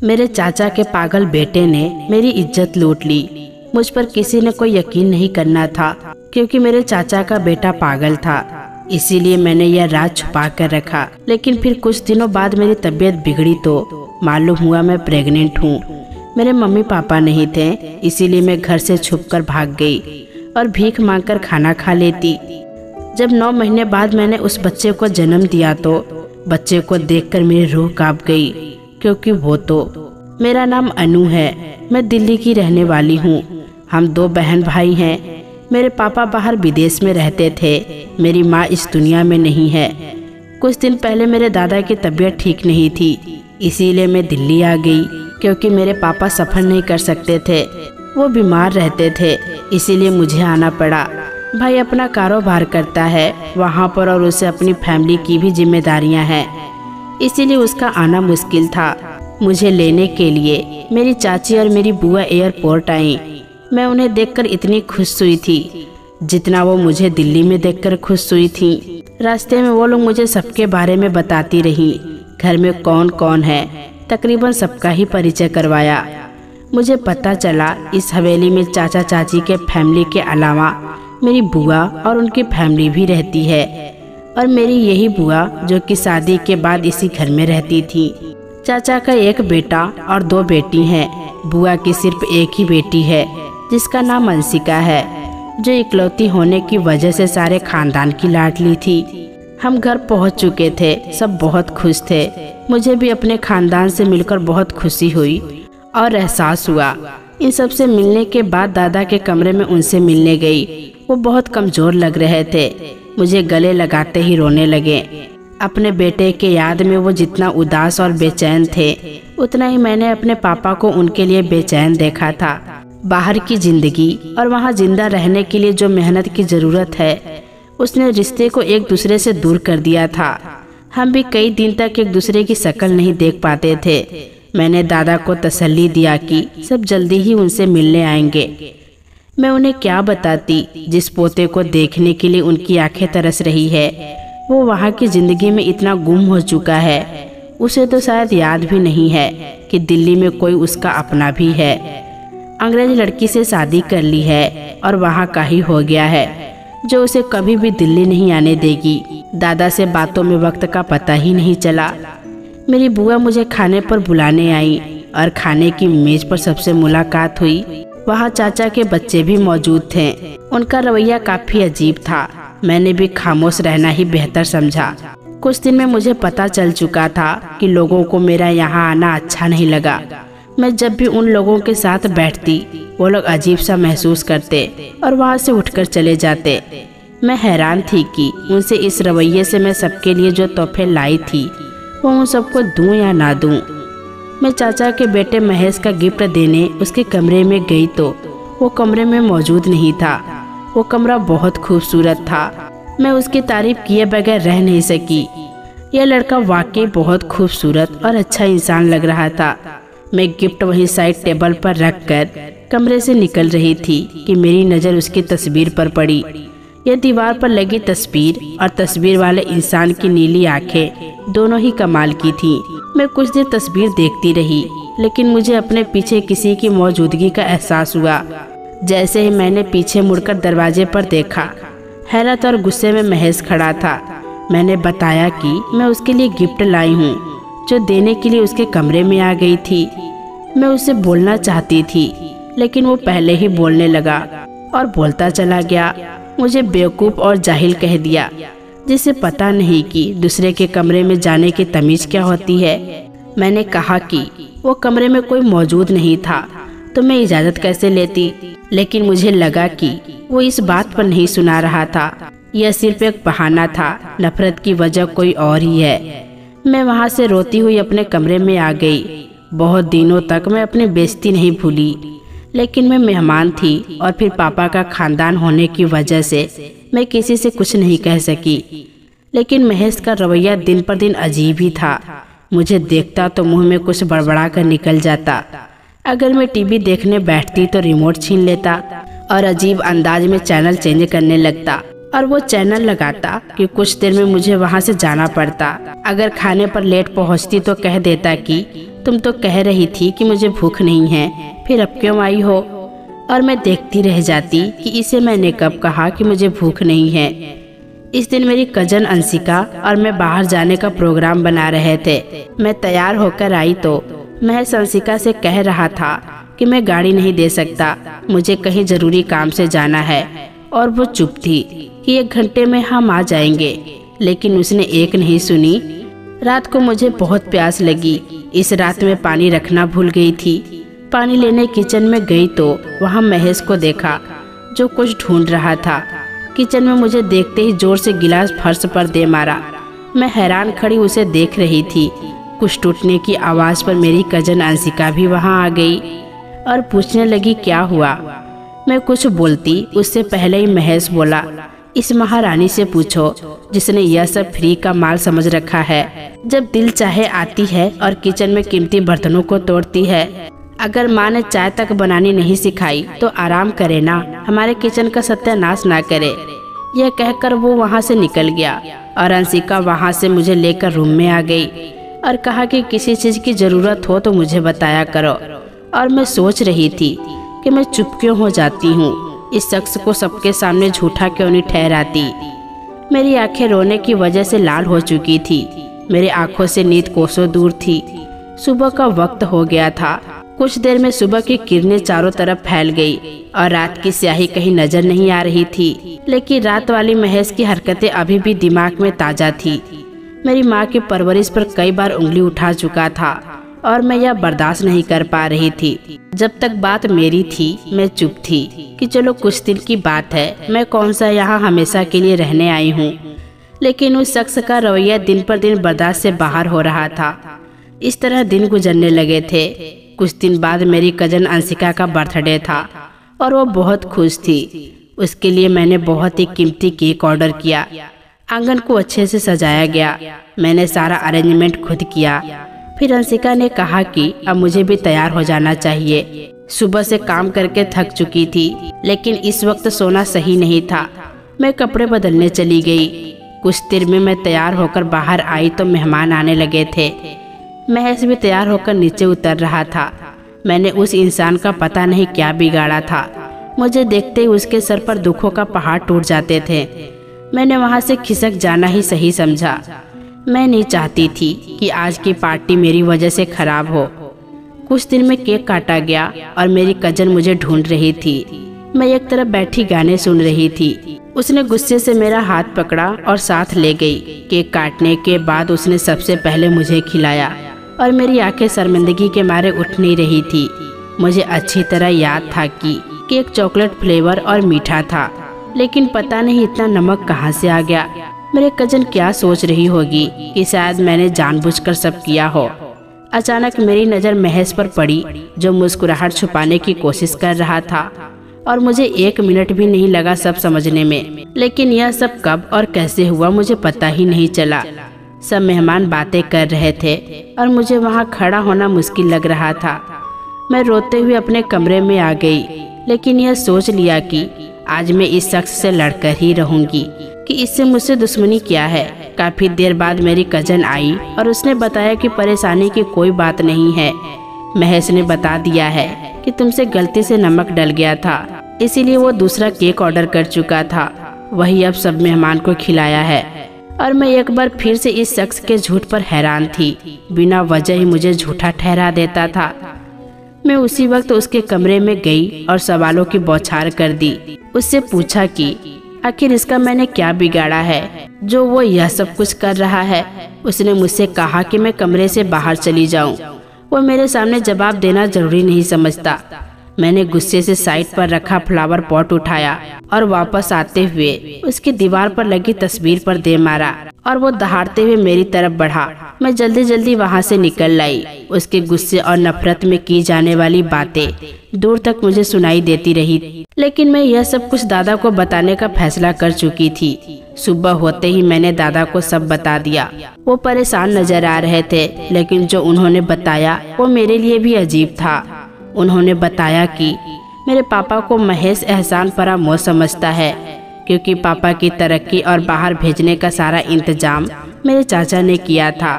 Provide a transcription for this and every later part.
मेरे चाचा के पागल बेटे ने मेरी इज्जत लूट ली। मुझ पर किसी ने कोई यकीन नहीं करना था, क्योंकि मेरे चाचा का बेटा पागल था। इसीलिए मैंने यह राज छुपा कर रखा। लेकिन फिर कुछ दिनों बाद मेरी तबीयत बिगड़ी तो मालूम हुआ मैं प्रेग्नेंट हूँ। मेरे मम्मी पापा नहीं थे, इसीलिए मैं घर से छुपकर भाग गई और भीख मांगकर खाना खा लेती। जब 9 महीने बाद मैंने उस बच्चे को जन्म दिया तो बच्चे को देखकर मेरी रूह कांप गई, क्योंकि वो तो मेरा नाम अनु है। मैं दिल्ली की रहने वाली हूँ। हम 2 बहन भाई हैं। मेरे पापा बाहर विदेश में रहते थे। मेरी माँ इस दुनिया में नहीं है। कुछ दिन पहले मेरे दादा की तबीयत ठीक नहीं थी, इसीलिए मैं दिल्ली आ गई, क्योंकि मेरे पापा सफ़र नहीं कर सकते थे। वो बीमार रहते थे, इसीलिए मुझे आना पड़ा। भाई अपना कारोबार करता है वहाँ पर, और उसे अपनी फैमिली की भी जिम्मेदारियाँ हैं, इसीलिए उसका आना मुश्किल था। मुझे लेने के लिए मेरी चाची और मेरी बुआ एयरपोर्ट आई। मैं उन्हें देखकर इतनी खुश हुई थी जितना वो मुझे दिल्ली में देखकर खुश हुई थी। रास्ते में वो लोग मुझे सबके बारे में बताती रही, घर में कौन कौन है। तकरीबन सबका ही परिचय करवाया। मुझे पता चला इस हवेली में चाचा चाची के फैमिली के अलावा मेरी बुआ और उनकी फैमिली भी रहती है, और मेरी यही बुआ जो कि शादी के बाद इसी घर में रहती थी। चाचा का एक बेटा और 2 बेटी हैं। बुआ की सिर्फ एक ही बेटी है, जिसका नाम अंशिका है, जो इकलौती होने की वजह से सारे खानदान की लाडली थी। हम घर पहुंच चुके थे, सब बहुत खुश थे। मुझे भी अपने खानदान से मिलकर बहुत खुशी हुई और एहसास हुआ। इन सब से मिलने के बाद दादा के कमरे में उनसे मिलने गई। वो बहुत कमज़ोर लग रहे थे। मुझे गले लगाते ही रोने लगे। अपने बेटे के याद में वो जितना उदास और बेचैन थे, उतना ही मैंने अपने पापा को उनके लिए बेचैन देखा था। बाहर की ज़िंदगी और वहाँ जिंदा रहने के लिए जो मेहनत की ज़रूरत है, उसने रिश्ते को एक दूसरे से दूर कर दिया था। हम भी कई दिन तक एक दूसरे की शक्ल नहीं देख पाते थे। मैंने दादा को तसल्ली दिया कि सब जल्दी ही उनसे मिलने आएंगे। मैं उन्हें क्या बताती, जिस पोते को देखने के लिए उनकी आंखें तरस रही है, वो वहाँ की ज़िंदगी में इतना गुम हो चुका है। उसे तो शायद याद भी नहीं है कि दिल्ली में कोई उसका अपना भी है। अंग्रेज लड़की से शादी कर ली है और वहाँ का ही हो गया है, जो उसे कभी भी दिल्ली नहीं आने देगी। दादा से बातों में वक्त का पता ही नहीं चला। मेरी बुआ मुझे खाने पर बुलाने आई और खाने की मेज पर सबसे मुलाकात हुई। वहाँ चाचा के बच्चे भी मौजूद थे। उनका रवैया काफ़ी अजीब था। मैंने भी खामोश रहना ही बेहतर समझा। कुछ दिन में मुझे पता चल चुका था कि लोगों को मेरा यहाँ आना अच्छा नहीं लगा। मैं जब भी उन लोगों के साथ बैठती, वो लोग अजीब सा महसूस करते और वहाँ से उठकर चले जाते। मैं हैरान थी कि उनसे इस रवैये से मैं सबके लिए जो तोहफे लाई थी, वो उन सबको दूं या ना दूं। मैं चाचा के बेटे महेश का गिफ्ट देने उसके कमरे में गई तो वो कमरे में मौजूद नहीं था। वो कमरा बहुत खूबसूरत था। मैं उसकी तारीफ किए बगैर रह नहीं सकी। यह लड़का वाकई बहुत खूबसूरत और अच्छा इंसान लग रहा था। मैं गिफ्ट वहीं साइड टेबल पर रखकर कमरे से निकल रही थी कि मेरी नज़र उसकी तस्वीर पर पड़ी। यह दीवार पर लगी तस्वीर और तस्वीर वाले इंसान की नीली आंखें दोनों ही कमाल की थीं। मैं कुछ देर तस्वीर देखती रही, लेकिन मुझे अपने पीछे किसी की मौजूदगी का एहसास हुआ। जैसे ही मैंने पीछे मुड़कर दरवाजे पर देखा, हैरत और गुस्से में महेश खड़ा था। मैंने बताया कि मैं उसके लिए गिफ्ट लाई हूँ, जो देने के लिए उसके कमरे में आ गई थी। मैं उसे बोलना चाहती थी, लेकिन वो पहले ही बोलने लगा और बोलता चला गया। मुझे बेवकूफ़ और जाहिल कह दिया, जिसे पता नहीं कि दूसरे के कमरे में जाने की तमीज़ क्या होती है। मैंने कहा कि वो कमरे में कोई मौजूद नहीं था, तो मैं इजाज़त कैसे लेती। लेकिन मुझे लगा कि वो इस बात पर नहीं सुना रहा था। यह सिर्फ एक बहाना था। नफरत की वजह कोई और ही है। मैं वहाँ से रोती हुई अपने कमरे में आ गई। बहुत दिनों तक मैं अपनी बेइज्जती नहीं भूली, लेकिन मैं मेहमान थी और फिर पापा का खानदान होने की वजह से मैं किसी से कुछ नहीं कह सकी। लेकिन महेश का रवैया दिन पर दिन अजीब ही था। मुझे देखता तो मुंह में कुछ बड़बड़ा कर निकल जाता। अगर मैं टीवी देखने बैठती तो रिमोट छीन लेता और अजीब अंदाज में चैनल चेंज करने लगता, और वो चैनल लगाता कि कुछ देर में मुझे वहाँ से जाना पड़ता। अगर खाने पर लेट पहुँचती तो कह देता कि तुम तो कह रही थी कि मुझे भूख नहीं है, फिर अब क्यों आई हो? और मैं देखती रह जाती कि इसे मैंने कब कहा कि मुझे भूख नहीं है। इस दिन मेरी कजन अंशिका और मैं बाहर जाने का प्रोग्राम बना रहे थे। मैं तैयार होकर आई तो महज अंशिका से कह रहा था कि मैं गाड़ी नहीं दे सकता, मुझे कहीं जरूरी काम से जाना है, और वो चुप थी कि 1 घंटे में हम आ जाएंगे, लेकिन उसने एक नहीं सुनी। रात को मुझे बहुत प्यास लगी। इस रात में पानी रखना भूल गई थी। पानी लेने किचन में गई तो वहाँ महेश को देखा जो कुछ ढूंढ रहा था। किचन में मुझे देखते ही जोर से गिलास फर्श पर दे मारा। मैं हैरान खड़ी उसे देख रही थी। कुछ टूटने की आवाज़ पर मेरी कजन अंशिका भी वहाँ आ गई और पूछने लगी क्या हुआ। मैं कुछ बोलती उससे पहले ही महेश बोला, इस महारानी से पूछो जिसने यह सब फ्री का माल समझ रखा है। जब दिल चाहे आती है और किचन में कीमती बर्तनों को तोड़ती है। अगर माँ ने चाय तक बनानी नहीं सिखाई तो आराम करे ना, हमारे किचन का सत्यानाश ना करे। यह कहकर वो वहाँ से निकल गया और अंशिका वहाँ से मुझे लेकर रूम में आ गई और कहा कि किसी चीज़ की ज़रूरत हो तो मुझे बताया करो। और मैं सोच रही थी कि मैं चुप क्यों हो जाती हूँ, इस शख्स को सबके सामने झूठा क्यों नहीं ठहराती। मेरी आंखें रोने की वजह से लाल हो चुकी थी। मेरी आंखों से नींद कोसों दूर थी। सुबह का वक्त हो गया था। कुछ देर में सुबह की किरणें चारों तरफ फैल गई और रात की स्याही कहीं नजर नहीं आ रही थी, लेकिन रात वाली महेश की हरकतें अभी भी दिमाग में ताजा थी। मेरी माँ की परवरिश पर कई बार उंगली उठा चुका था और मैं यह बर्दाश्त नहीं कर पा रही थी। जब तक बात मेरी थी मैं चुप थी कि चलो कुछ दिन की बात है, मैं कौन सा यहाँ हमेशा के लिए रहने आई हूँ। लेकिन उस शख्स का रवैया दिन पर दिन बर्दाश्त से बाहर हो रहा था। इस तरह दिन गुजरने लगे थे। कुछ दिन बाद मेरी कजन अंशिका का बर्थडे था और वो बहुत खुश थी। उसके लिए मैंने बहुत ही कीमती केक ऑर्डर किया। आंगन को अच्छे से सजाया गया। मैंने सारा अरेंजमेंट खुद किया। फिर अंशिका ने कहा कि अब मुझे भी तैयार हो जाना चाहिए। सुबह से काम करके थक चुकी थी, लेकिन इस वक्त सोना सही नहीं था। मैं कपड़े बदलने चली गई। कुछ देर में मैं तैयार होकर बाहर आई तो मेहमान आने लगे थे। महेश भी तैयार होकर नीचे उतर रहा था। मैंने उस इंसान का पता नहीं क्या बिगाड़ा था। मुझे देखते ही उसके सर पर दुखों का पहाड़ टूट जाते थे। मैंने वहाँ से खिसक जाना ही सही समझा। मैं नहीं चाहती थी कि आज की पार्टी मेरी वजह से खराब हो। कुछ दिन में केक काटा गया और मेरी कजन मुझे ढूंढ रही थी। मैं एक तरफ बैठी गाने सुन रही थी। उसने गुस्से से मेरा हाथ पकड़ा और साथ ले गई। केक काटने के बाद उसने सबसे पहले मुझे खिलाया और मेरी आंखें शर्मिंदगी के मारे उठ नहीं रही थी। मुझे अच्छी तरह याद था कि केक चॉकलेट फ्लेवर और मीठा था, लेकिन पता नहीं इतना नमक कहाँ से आ गया। मेरे कजन क्या सोच रही होगी कि शायद मैंने जानबूझकर सब किया हो। अचानक मेरी नज़र महेश पर पड़ी जो मुस्कुराहट छुपाने की कोशिश कर रहा था और मुझे 1 मिनट भी नहीं लगा सब समझने में। लेकिन यह सब कब और कैसे हुआ मुझे पता ही नहीं चला। सब मेहमान बातें कर रहे थे और मुझे वहाँ खड़ा होना मुश्किल लग रहा था। मैं रोते हुए अपने कमरे में आ गई, लेकिन यह सोच लिया कि आज मैं इस शख्स से लड़कर ही रहूंगी कि इससे मुझसे दुश्मनी क्या है। काफी देर बाद मेरी कजन आई और उसने बताया कि परेशानी की कोई बात नहीं है। महेश ने बता दिया है कि तुमसे गलती से नमक डल गया था, इसीलिए वो दूसरा केक ऑर्डर कर चुका था। वही अब सब मेहमान को खिलाया है। और मैं एक बार फिर से इस शख्स के झूठ पर हैरान थी। बिना वजह ही मुझे झूठा ठहरा देता था। मैं उसी वक्त उसके कमरे में गई और सवालों की बौछार कर दी। उससे पूछा कि आखिर इसका मैंने क्या बिगाड़ा है जो वो यह सब कुछ कर रहा है। उसने मुझसे कहा कि मैं कमरे से बाहर चली जाऊं। वो मेरे सामने जवाब देना जरूरी नहीं समझता। मैंने गुस्से से साइड पर रखा फ्लावर पॉट उठाया और वापस आते हुए उसकी दीवार पर लगी तस्वीर पर दे मारा और वो दहाड़ते हुए मेरी तरफ बढ़ा। मैं जल्दी जल्दी वहाँ से निकल लाई। उसके गुस्से और नफरत में की जाने वाली बातें दूर तक मुझे सुनाई देती रही, लेकिन मैं यह सब कुछ दादा को बताने का फैसला कर चुकी थी। सुबह होते ही मैंने दादा को सब बता दिया। वो परेशान नजर आ रहे थे, लेकिन जो उन्होंने बताया वो मेरे लिए भी अजीब था। उन्होंने बताया कि मेरे पापा को महेश एहसान फरामोश समझता है, क्योंकि पापा की तरक्की और बाहर भेजने का सारा इंतजाम मेरे चाचा ने किया था।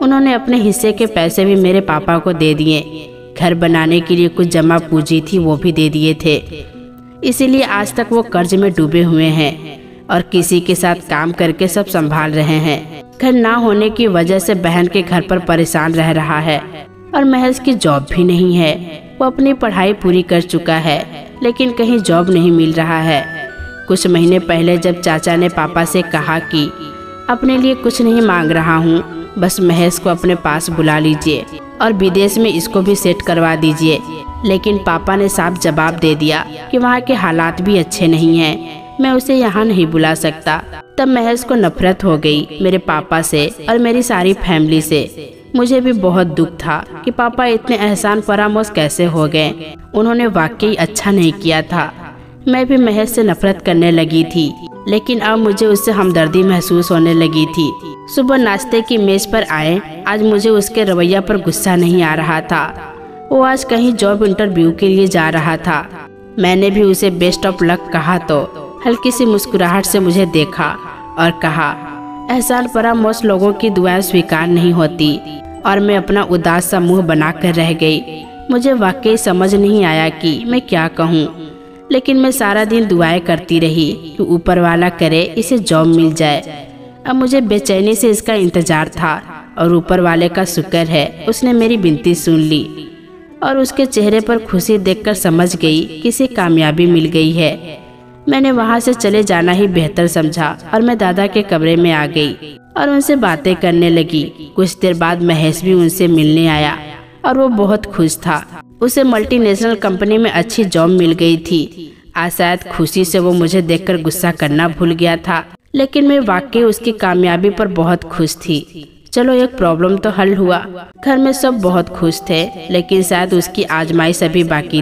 उन्होंने अपने हिस्से के पैसे भी मेरे पापा को दे दिए। घर बनाने के लिए कुछ जमा पूंजी थी वो भी दे दिए थे। इसीलिए आज तक वो कर्ज में डूबे हुए हैं और किसी के साथ काम करके सब संभाल रहे हैं। घर ना होने की वजह से बहन के घर पर परेशान रह रहा है और महज की जॉब भी नहीं है। वो अपनी पढ़ाई पूरी कर चुका है लेकिन कहीं जॉब नहीं मिल रहा है। कुछ महीने पहले जब चाचा ने पापा से कहा कि अपने लिए कुछ नहीं मांग रहा हूँ, बस महेश को अपने पास बुला लीजिए और विदेश में इसको भी सेट करवा दीजिए, लेकिन पापा ने साफ जवाब दे दिया कि वहाँ के हालात भी अच्छे नहीं हैं, मैं उसे यहाँ नहीं बुला सकता। तब महेश को नफरत हो गई मेरे पापा से और मेरी सारी फैमिली से। मुझे भी बहुत दुख था कि पापा इतने एहसान फरामोश कैसे हो गए। उन्होंने वाकई अच्छा नहीं किया था। मैं भी महेश से नफरत करने लगी थी, लेकिन अब मुझे उससे हमदर्दी महसूस होने लगी थी। सुबह नाश्ते की मेज पर आए, आज मुझे उसके रवैया पर गुस्सा नहीं आ रहा था। वो आज कहीं जॉब इंटरव्यू के लिए जा रहा था। मैंने भी उसे बेस्ट ऑफ लक कहा तो हल्की सी मुस्कुराहट से मुझे देखा और कहा, एहसान फरामोश लोगों की दुआएं स्वीकार नहीं होती। और मैं अपना उदास सा मुंह बनाकर रह गई। मुझे वाकई समझ नहीं आया कि मैं क्या कहूँ, लेकिन मैं सारा दिन दुआएं करती रही कि ऊपर वाला करे इसे जॉब मिल जाए। अब मुझे बेचैनी से इसका इंतजार था और ऊपर वाले का शुक्र है उसने मेरी विनती सुन ली और उसके चेहरे पर खुशी देखकर समझ गई कि इसे कामयाबी मिल गई है। मैंने वहाँ से चले जाना ही बेहतर समझा और मैं दादा के कमरे में आ गई और उनसे बातें करने लगी। कुछ देर बाद महेश भी उनसे मिलने आया और वो बहुत खुश था। उसे मल्टीनेशनल कंपनी में अच्छी जॉब मिल गई थी। आज शायद खुशी से वो मुझे देखकर गुस्सा करना भूल गया था, लेकिन मैं वाकई उसकी कामयाबी पर बहुत खुश थी। चलो एक प्रॉब्लम तो हल हुआ। घर में सब बहुत खुश थे, लेकिन शायद उसकी आजमाइश अभी बाकी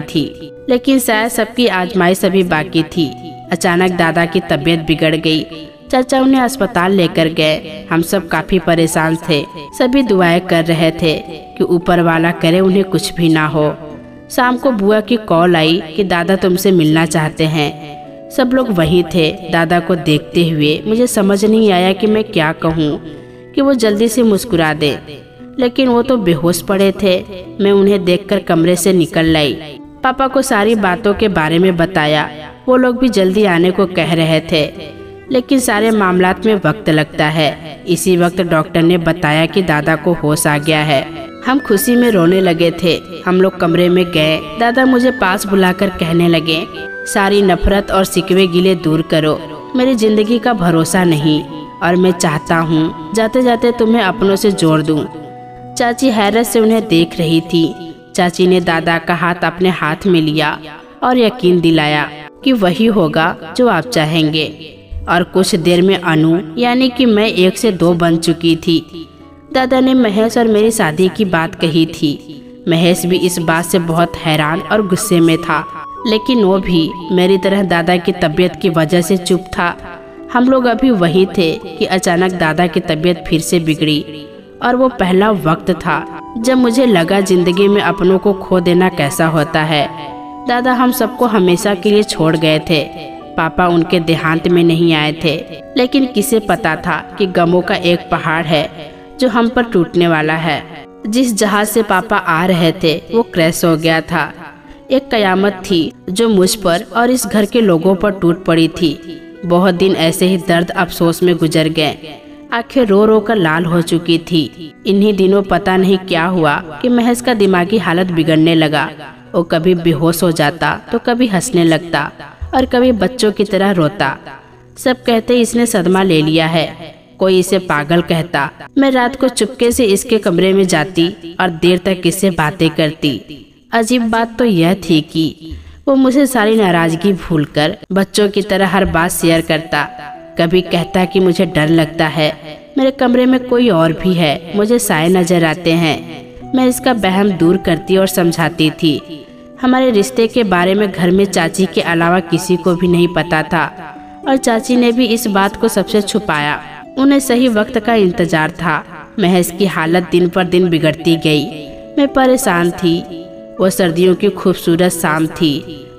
थी। अचानक दादा की तबीयत बिगड़ गई। चाचा उन्हें अस्पताल लेकर गए। हम सब काफी परेशान थे। सभी दुआएं कर रहे थे कि ऊपर वाला करे उन्हें कुछ भी ना हो। शाम को बुआ की कॉल आई कि दादा तुमसे मिलना चाहते हैं। सब लोग वहीं थे। दादा को देखते हुए मुझे समझ नहीं आया कि मैं क्या कहूँ कि वो जल्दी से मुस्कुरा दे, लेकिन वो तो बेहोश पड़े थे। मैं उन्हें देखकर कमरे से निकल लाई। पापा को सारी बातों के बारे में बताया। वो लोग भी जल्दी आने को कह रहे थे, लेकिन सारे मामलात में वक्त लगता है। इसी वक्त डॉक्टर ने बताया कि दादा को होश आ गया है। हम खुशी में रोने लगे थे। हम लोग कमरे में गए। दादा मुझे पास बुलाकर कहने लगे, सारी नफरत और सिकवे गिले दूर करो। मेरी जिंदगी का भरोसा नहीं और मैं चाहता हूँ जाते जाते तुम्हें अपनों से जोड़ दूँ। चाची हैरत से उन्हें देख रही थी। चाची ने दादा का हाथ अपने हाथ में लिया और यकीन दिलाया कि वही होगा जो आप चाहेंगे। और कुछ देर में अनु यानी कि मैं 1 से 2 बन चुकी थी। दादा ने महेश और मेरी शादी की बात कही थी। महेश भी इस बात से बहुत हैरान और गुस्से में था, लेकिन वो भी मेरी तरह दादा की तबीयत की वजह से चुप था। हम लोग अभी वही थे कि अचानक दादा की तबीयत फिर से बिगड़ी और वो पहला वक्त था जब मुझे लगा जिंदगी में अपनों को खो देना कैसा होता है। दादा हम सबको हमेशा के लिए छोड़ गए थे। पापा उनके देहांत में नहीं आए थे, लेकिन किसे पता था कि गमों का एक पहाड़ है जो हम पर टूटने वाला है। जिस जहाज से पापा आ रहे थे वो क्रैश हो गया था। एक कयामत थी जो मुझ पर और इस घर के लोगों पर टूट पड़ी थी। बहुत दिन ऐसे ही दर्द अफसोस में गुजर गए। आंखें रो रो कर लाल हो चुकी थी। इन्हीं दिनों पता नहीं क्या हुआ कि महेश का दिमागी हालत बिगड़ने लगा। वो कभी बेहोश हो जाता तो कभी हंसने लगता और कभी बच्चों की तरह रोता। सब कहते इसने सदमा ले लिया है, कोई इसे पागल कहता। मैं रात को चुपके से इसके कमरे में जाती और देर तक इससे बातें करती। अजीब बात तो यह थी कि वो मुझे सारी नाराजगी भूलकर बच्चों की तरह हर बात शेयर करता। कभी कहता कि मुझे डर लगता है, मेरे कमरे में कोई और भी है, मुझे साए नजर आते हैं। मैं इसका वहम दूर करती और समझाती थी। हमारे रिश्ते के बारे में घर में चाची के अलावा किसी को भी नहीं पता था और चाची ने भी इस बात को सबसे छुपाया। उन्हें सही वक्त का इंतजार था। महेश की हालत दिन पर दिन बिगड़ती गई। मैं परेशान थी। वो सर्दियों की खूबसूरत शाम थी।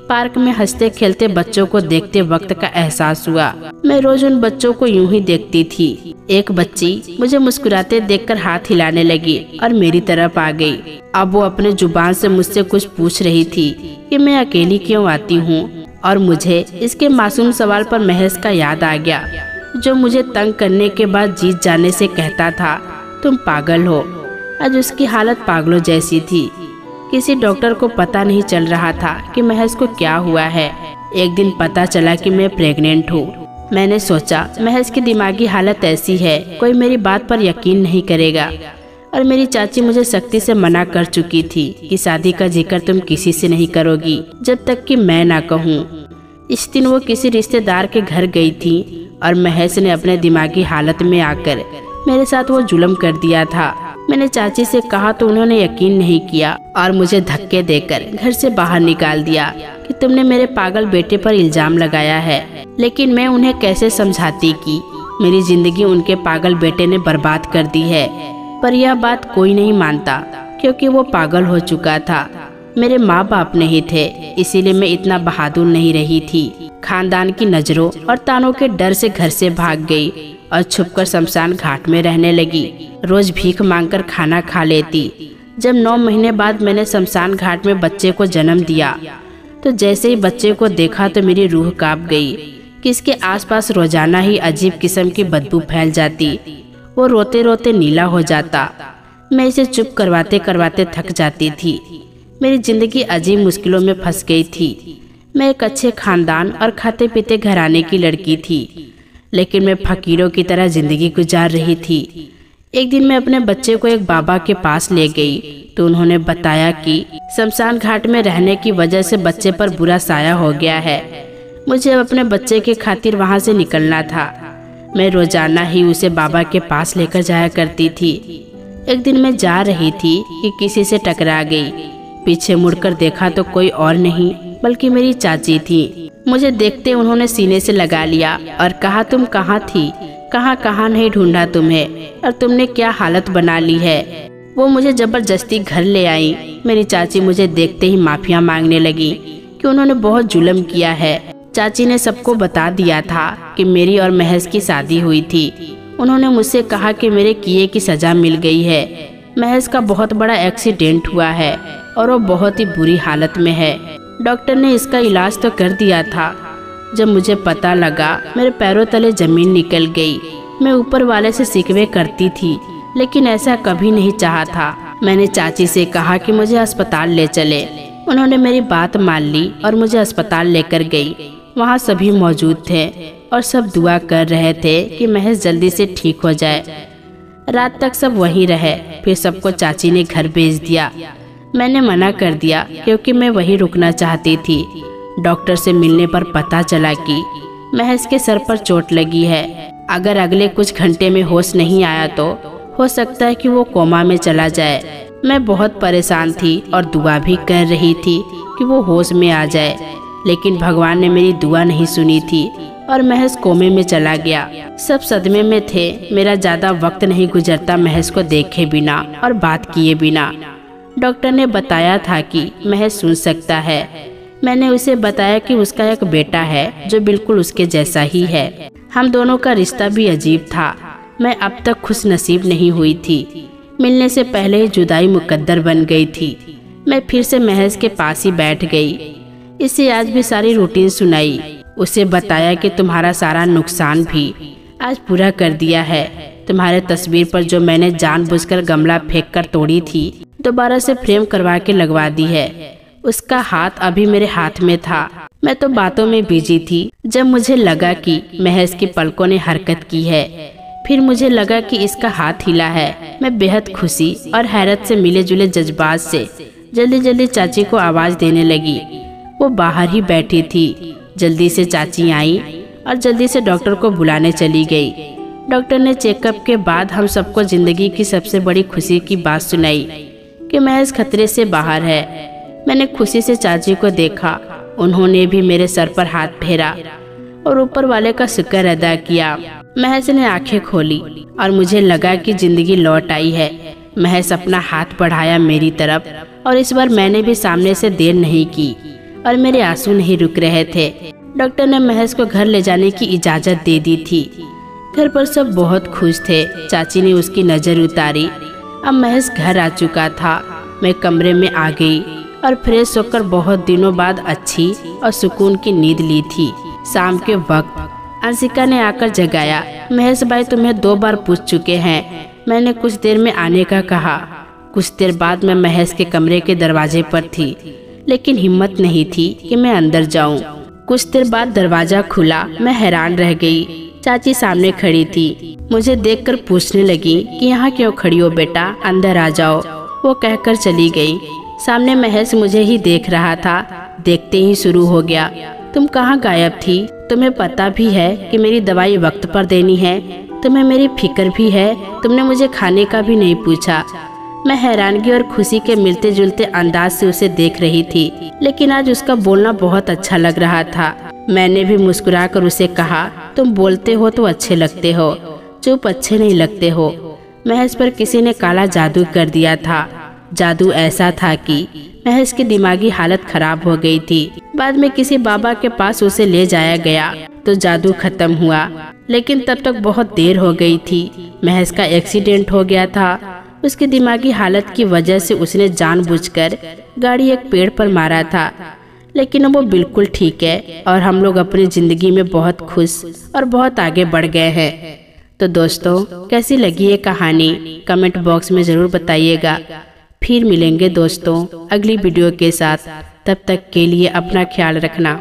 पार्क में हंसते खेलते बच्चों को देखते वक्त का एहसास हुआ। मैं रोज उन बच्चों को यूं ही देखती थी। एक बच्ची मुझे मुस्कुराते देखकर हाथ हिलाने लगी और मेरी तरफ आ गई। अब वो अपने जुबान से मुझसे कुछ पूछ रही थी कि मैं अकेली क्यों आती हूँ, और मुझे इसके मासूम सवाल पर महज का याद आ गया, जो मुझे तंग करने के बाद जीत जाने से कहता था तुम पागल हो। आज उसकी हालत पागलों जैसी थी। किसी डॉक्टर को पता नहीं चल रहा था कि महज को क्या हुआ है। एक दिन पता चला कि मैं प्रेग्नेंट हूँ। मैंने सोचा महज की दिमागी हालत ऐसी है, कोई मेरी बात पर यकीन नहीं करेगा, और मेरी चाची मुझे सख्ती से मना कर चुकी थी कि शादी का जिक्र तुम किसी से नहीं करोगी जब तक कि मैं ना कहूँ। इस दिन वो किसी रिश्तेदार के घर गई थी और महज ने अपने दिमागी हालत में आकर मेरे साथ वो जुल्म कर दिया था। मैंने चाची से कहा तो उन्होंने यकीन नहीं किया और मुझे धक्के देकर घर से बाहर निकाल दिया कि तुमने मेरे पागल बेटे पर इल्जाम लगाया है। लेकिन मैं उन्हें कैसे समझाती कि मेरी जिंदगी उनके पागल बेटे ने बर्बाद कर दी है, पर यह बात कोई नहीं मानता क्योंकि वो पागल हो चुका था। मेरे माँ बाप नहीं थे, इसीलिए मैं इतना बहादुर नहीं रही थी। खानदान की नजरों और तानों के डर से घर से भाग गई और छुपकर शमशान घाट में रहने लगी। रोज भीख मांगकर खाना खा लेती। जब 9 महीने बाद मैंने शमशान घाट में बच्चे को जन्म दिया तो जैसे ही बच्चे को देखा तो मेरी रूह कांप गई कि इसके आसपास रोजाना ही अजीब किस्म की बदबू फैल जाती। वो रोते रोते नीला हो जाता। मैं इसे चुप करवाते करवाते थक जाती थी। मेरी जिंदगी अजीब मुश्किलों में फंस गई थी। मैं एक अच्छे खानदान और खाते पीते घराने की लड़की थी, लेकिन मैं फकीरों की तरह जिंदगी गुजार रही थी। एक दिन मैं अपने बच्चे को एक बाबा के पास ले गई तो उन्होंने बताया कि शमशान घाट में रहने की वजह से बच्चे पर बुरा साया हो गया है। मुझे अपने बच्चे के खातिर वहां से निकलना था। मैं रोजाना ही उसे बाबा के पास लेकर जाया करती थी। एक दिन मैं जा रही थी कि किसी से टकरा गई। पीछे मुड़कर देखा तो कोई और नहीं बल्कि मेरी चाची थी। मुझे देखते उन्होंने सीने से लगा लिया और कहा तुम कहाँ थी, कहाँ नहीं ढूंढा तुम्हें, और तुमने क्या हालत बना ली है। वो मुझे जबरदस्ती घर ले आई। मेरी चाची मुझे देखते ही माफिया मांगने लगी कि उन्होंने बहुत जुल्म किया है। चाची ने सबको बता दिया था कि मेरी और महज की शादी हुई थी। उन्होंने मुझसे कहा कि मेरे किए की सजा मिल गई है। महज का बहुत बड़ा एक्सीडेंट हुआ है और वो बहुत ही बुरी हालत में है। डॉक्टर ने इसका इलाज तो कर दिया था। जब मुझे पता लगा मेरे पैरों तले जमीन निकल गई। मैं ऊपर वाले से शिकवे करती थी, लेकिन ऐसा कभी नहीं चाहा था। मैंने चाची से कहा कि मुझे अस्पताल ले चले। उन्होंने मेरी बात मान ली और मुझे अस्पताल लेकर गई। वहाँ सभी मौजूद थे और सब दुआ कर रहे थे कि महज जल्दी से ठीक हो जाए। रात तक सब वहीं रहे, फिर सबको चाची ने घर भेज दिया। मैंने मना कर दिया क्योंकि मैं वहीं रुकना चाहती थी। डॉक्टर से मिलने पर पता चला कि महज के सर पर चोट लगी है। अगर अगले कुछ घंटे में होश नहीं आया तो हो सकता है कि वो कोमा में चला जाए। मैं बहुत परेशान थी और दुआ भी कर रही थी कि वो होश में आ जाए, लेकिन भगवान ने मेरी दुआ नहीं सुनी थी और महज कोमे में चला गया। सब सदमे में थे। मेरा ज्यादा वक्त नहीं गुजरता महज को देखे बिना और बात किए बिना। डॉक्टर ने बताया था कि महज सुन सकता है। मैंने उसे बताया कि उसका एक बेटा है जो बिल्कुल उसके जैसा ही है। हम दोनों का रिश्ता भी अजीब था। मैं अब तक खुश नसीब नहीं हुई थी। मिलने से पहले ही जुदाई मुकद्दर बन गई थी। मैं फिर से महज के पास ही बैठ गई। इसे आज भी सारी रूटीन सुनाई। उसे बताया कि तुम्हारा सारा नुकसान भी आज पूरा कर दिया है। तुम्हारे तस्वीर पर जो मैंने जानबूझकर गमला फेंककर तोड़ी थी, दोबारा से फ्रेम करवा के लगवा दी है। उसका हाथ अभी मेरे हाथ में था। मैं तो बातों में बिजी थी। जब मुझे लगा कि महज की पलकों ने हरकत की है, फिर मुझे लगा कि इसका हाथ हिला है। मैं बेहद खुशी और हैरत से मिले जुले जज्बात से जल्दी जल्दी चाची को आवाज देने लगी। वो बाहर ही बैठी थी। जल्दी से चाची आई और जल्दी से डॉक्टर को बुलाने चली गई। डॉक्टर ने चेकअप के बाद हम सबको जिंदगी की सबसे बड़ी खुशी की बात सुनाई कि महज खतरे से बाहर है। मैंने खुशी से चाची को देखा। उन्होंने भी मेरे सर पर हाथ फेरा और ऊपर वाले का शुक्र अदा किया। महज ने आंखें खोली और मुझे लगा कि जिंदगी लौट आई है। महज अपना हाथ बढ़ाया मेरी तरफ और इस बार मैंने भी सामने से देर नहीं की और मेरे आंसू नहीं रुक रहे थे। डॉक्टर ने महज को घर ले जाने की इजाजत दे दी थी। घर पर सब बहुत खुश थे। चाची ने उसकी नज़र उतारी। अब महेश घर आ चुका था। मैं कमरे में आ गई और फ्रेश होकर बहुत दिनों बाद अच्छी और सुकून की नींद ली थी। शाम के वक्त अंशिका ने आकर जगाया। महेश भाई तुम्हें 2 बार पूछ चुके हैं, मैंने कुछ देर में आने का कहा। कुछ देर बाद मैं महेश के कमरे के दरवाजे पर थी, लेकिन हिम्मत नहीं थी कि मैं अंदर जाऊं। कुछ देर बाद दरवाजा खुला। मैं हैरान रह गई। चाची सामने खड़ी थी। मुझे देखकर पूछने लगी कि यहाँ क्यों खड़ी हो बेटा, अंदर आ जाओ। वो कहकर चली गई। सामने महेश मुझे ही देख रहा था। देखते ही शुरू हो गया, तुम कहाँ गायब थी? तुम्हें पता भी है कि मेरी दवाई वक्त पर देनी है, तुम्हें मेरी फिक्र भी है, तुमने मुझे खाने का भी नहीं पूछा। मैं हैरानगी और खुशी के मिलते जुलते अंदाज से उसे देख रही थी, लेकिन आज उसका बोलना बहुत अच्छा लग रहा था। मैंने भी मुस्कुराकर उसे कहा, तुम बोलते हो तो अच्छे लगते हो, चुप अच्छे नहीं लगते हो। महेश पर किसी ने काला जादू कर दिया था। जादू ऐसा था कि महेश की दिमागी हालत खराब हो गई थी। बाद में किसी बाबा के पास उसे ले जाया गया तो जादू खत्म हुआ, लेकिन तब तक बहुत देर हो गई थी। महेश का एक्सीडेंट हो गया था। उसकी दिमागी हालत की वजह से उसने जानबूझकर गाड़ी एक पेड़ पर मारा था, लेकिन अब वो बिल्कुल ठीक है और हम लोग अपनी जिंदगी में बहुत खुश और बहुत आगे बढ़ गए हैं। तो दोस्तों, कैसी लगी ये कहानी कमेंट बॉक्स में ज़रूर बताइएगा। फिर मिलेंगे दोस्तों अगली वीडियो के साथ। तब तक के लिए अपना ख्याल रखना।